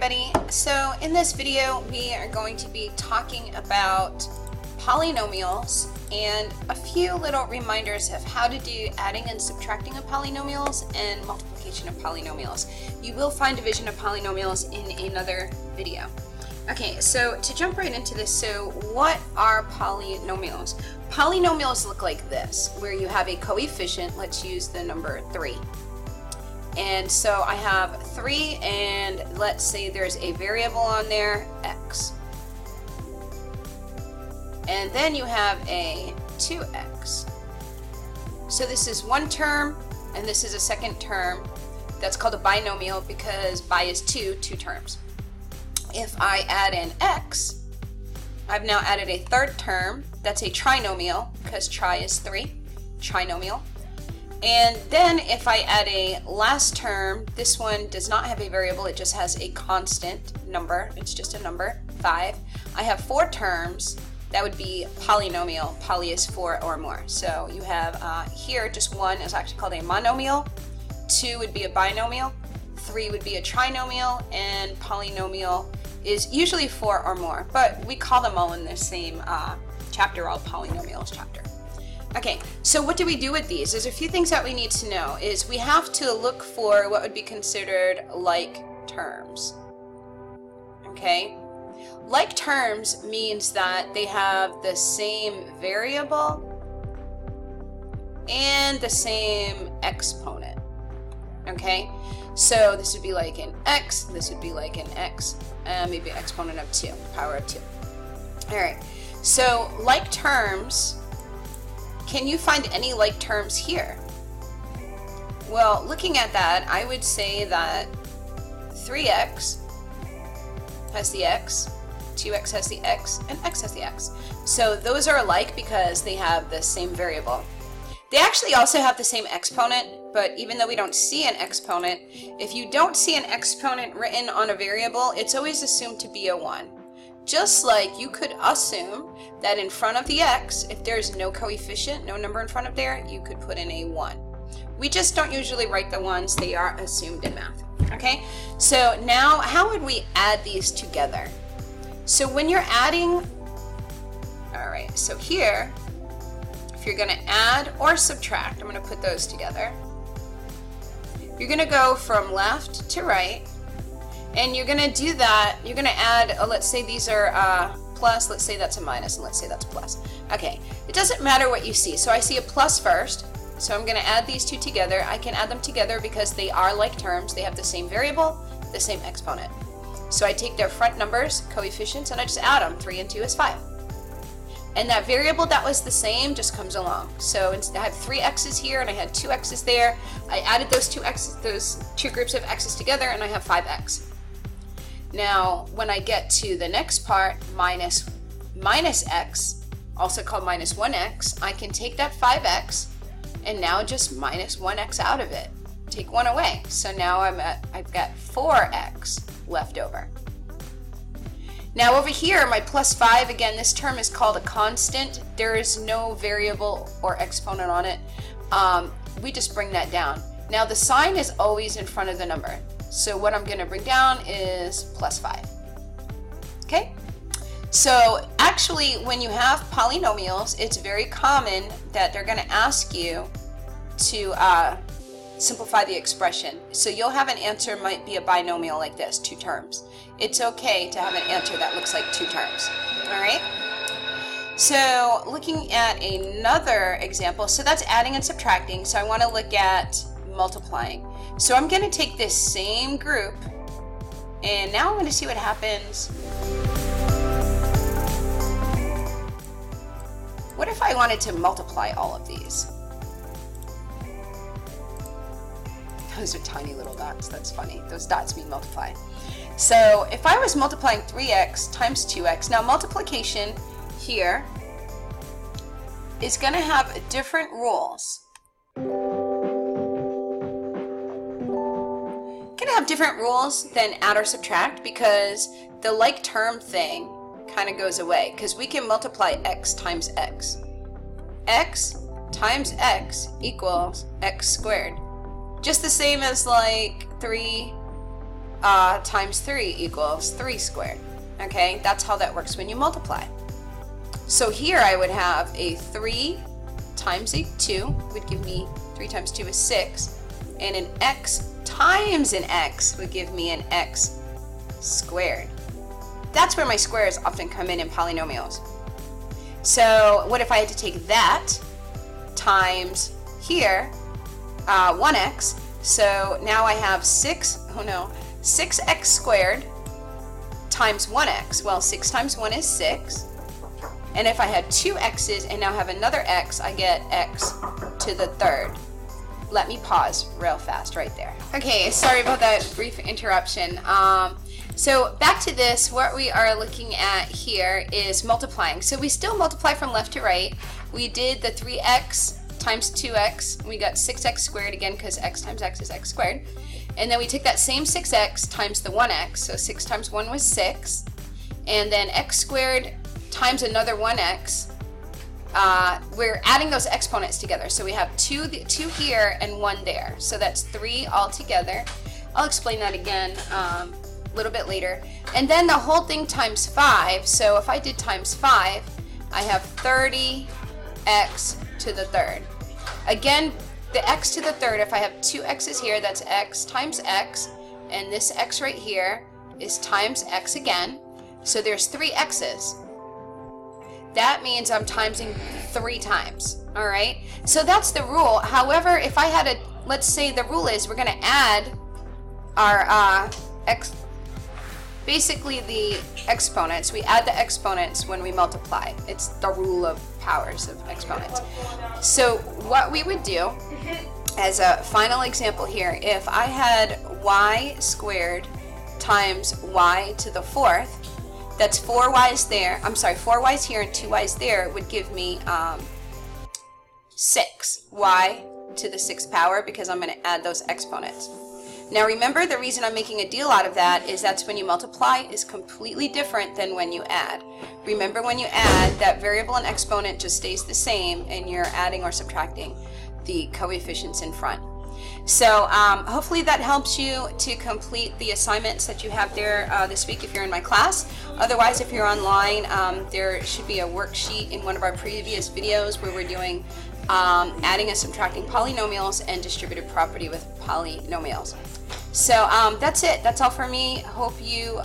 everybody. So in this video we are going to be talking about polynomials and a few little reminders of how to do adding and subtracting of polynomials and multiplication of polynomials. You will find division of polynomials in another video. Okay, so to jump right into this, so what are polynomials? Polynomials look like this, where you have a coefficient. Let's use the number 3. And so I have 3, and let's say there's a variable on there, x. And then you have a 2x. So this is one term, and this is a second term. That's called a binomial because bi is 2 terms. If I add in x, I've now added a third term. That's a trinomial because tri is 3, trinomial. And then if I add a last term, this one does not have a variable, it just has a constant number. It's just a number, 5. I have 4 terms. That would be polynomial. Poly is 4 or more. So you have here just 1 is actually called a monomial, 2 would be a binomial, 3 would be a trinomial, and polynomial is usually 4 or more. But we call them all in the same chapter, all polynomials chapter. Okay, so what do we do with these? There's a few things that we need to know. Is we have to look for what would be considered like terms. Okay, like terms means that they have the same variable and the same exponent. Okay, so this would be like an x, this would be like an x, and maybe an exponent of 2, power of 2. All right, so like terms, can you find any like terms here? Well, looking at that, I would say that 3x has the x, 2x has the x, and x has the x. So those are alike because they have the same variable. They actually also have the same exponent, but even though we don't see an exponent, if you don't see an exponent written on a variable, it's always assumed to be a 1. Just like you could assume that in front of the x, if there's no coefficient, no number in front of there, you could put in a 1. We just don't usually write the ones, they are assumed in math. Okay, so now how would we add these together? So when you're adding, all right, so here, if you're gonna add or subtract, I'm gonna put those together. You're gonna go from left to right, and you're gonna do that, you're gonna add, let's say these are plus, let's say that's a minus, and let's say that's plus. Okay, it doesn't matter what you see. So I see a plus first, so I'm gonna add these two together. I can add them together because they are like terms. They have the same variable, the same exponent. So I take their front numbers, coefficients, and I just add them. 3 and 2 is 5. And that variable that was the same just comes along. So I have 3 x's here and I had 2 x's there. I added those two groups of x's together and I have 5x. Now, when I get to the next part, minus x, also called minus 1x, I can take that 5x and now just minus 1x out of it. Take 1 away. So now I've got 4x left over. Now over here, my plus 5, again, this term is called a constant. There is no variable or exponent on it. We just bring that down. Now the sign is always in front of the number. So what I'm going to bring down is plus 5. Okay? So actually, when you have polynomials, it's very common that they're going to ask you to simplify the expression. So you'll have an answer might be a binomial like this, 2 terms. It's okay to have an answer that looks like 2 terms. All right? So looking at another example, so that's adding and subtracting. So I want to look at multiplying. So I'm going to take this same group, and now I'm going to see what happens. What if I wanted to multiply all of these? Those are tiny little dots. That's funny. Those dots mean multiply. So if I was multiplying 3x times 2x, now multiplication here is going to have different rules. Have different rules than add or subtract because the like term thing kind of goes away because we can multiply x times x. X times x equals x squared. Just the same as like 3 times 3 equals 3 squared. Okay, that's how that works when you multiply. So here I would have a 3 times a 2 would give me 3 times 2 is 6, and an x times an x would give me an x squared. That's where my squares often come in polynomials. So what if I had to take that times here, 1x, so now I have 6x squared times 1x. Well, 6 times 1 is 6. And if I had 2 x's and now have another x, I get x to the third. Let me pause real fast right there. Okay, sorry about that brief interruption. So back to this, what we are looking at here is multiplying. So we still multiply from left to right. We did the 3x times 2x. We got 6x squared again because x times x is x squared. And then we take that same 6x times the 1x. So 6 times 1 was 6. And then x squared times another 1x. We're adding those exponents together. So we have 2 here and 1 there. So that's 3 all together. I'll explain that again a little bit later. And then the whole thing times 5. So if I did times 5, I have 30x to the third. Again, the x to the third, if I have 2 x's here, that's x times x. And this x right here is times x again. So there's 3 x's. That means I'm timesing 3 times, all right? So that's the rule. However, if I had let's say the rule is we're gonna add our basically the exponents. We add the exponents when we multiply. It's the rule of powers of exponents. So what we would do, as a final example here, if I had y squared times y to the 4th, that's 4y's there. I'm sorry, 4y's here and 2y's there would give me 6y to the 6th power because I'm going to add those exponents. Now remember, the reason I'm making a deal out of that is that's when you multiply is completely different than when you add. Remember, when you add, that variable and exponent just stays the same and you're adding or subtracting the coefficients in front. So hopefully that helps you to complete the assignments that you have there this week if you're in my class. Otherwise, if you're online, there should be a worksheet in one of our previous videos where we're doing adding and subtracting polynomials and distributive property with polynomials. So that's it. That's all for me. Hope you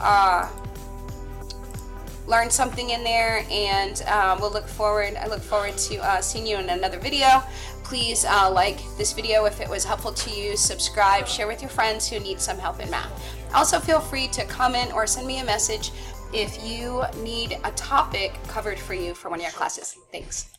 learned something in there, and I look forward to seeing you in another video. Please like this video if it was helpful to you, subscribe, share with your friends who need some help in math. Also, feel free to comment or send me a message if you need a topic covered for you for one of your classes. Thanks.